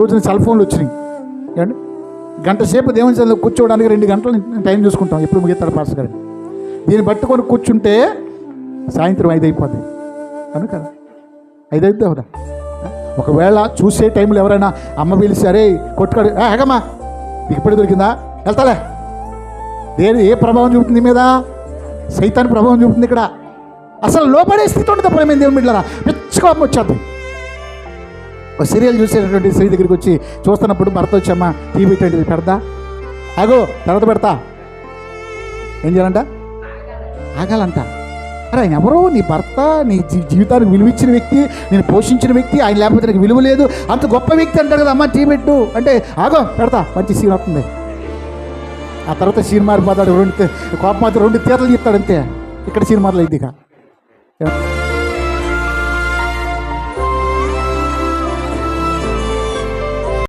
రోజున సెల్ ఫోన్లు వచ్చినాయి ఏమండి, గంట సేపు దేవుని సన్నిధిలో కూర్చోవడానికి 2 గంటలు టైం చూసుకుంటాం, ఎప్పుడు ముగిస్తాడు పాస్టర్ గారు. దీన్ని పట్టుకొని కూర్చుంటే సాయంత్రం 5 అయిపోద్ది. అవును కదా, 5 అవుతుంది అవునా? ఒకవేళ చూసే టైంలో ఎవరైనా అమ్మ పిలిచారే కొట్టుకాడు, ఆగమ్మా నీకు ఇప్పుడే దొరికిందా, వెళ్తాలే. ఏ ప్రభావం చూపుతుంది మీద? సైతాన్ ప్రభావం చూపుతుంది ఇక్కడ. అసలు లోపడే స్థితి ఉండదు ప్రేమ దేవుని బిడ్డలారా, పిచ్చుకోపం వచ్చేది. ఒక సీరియల్ చూసేటటువంటి స్త్రీ దగ్గరికి వచ్చి చూస్తున్నప్పుడు భర్త వచ్చామ్మా టీవీ పెట్టండి, పెడతా, ఆగో తర్వాత పెడతా. ఏం చేయాలంట? ఆగాలంట. అరే ఆయన ఎవరో, నీ భర్త, నీ జీవితానికి విలువిచ్చిన వ్యక్తి, నేను పోషించిన వ్యక్తి, ఆయన లేకపోతే నాకు విలువ లేదు, అంత గొప్ప వ్యక్తి అంటారు కదా, అమ్మ టీ పెట్టు అంటే ఆగో పెడతా, మంచి సీన్ అవుతుంది. ఆ తర్వాత సీన్ మారిపోతాడు, కోపం మాత్రం 2 తీర్లు చెప్తాడు అంతే. ఇక్కడ సీన్ మారలేదు ఇక.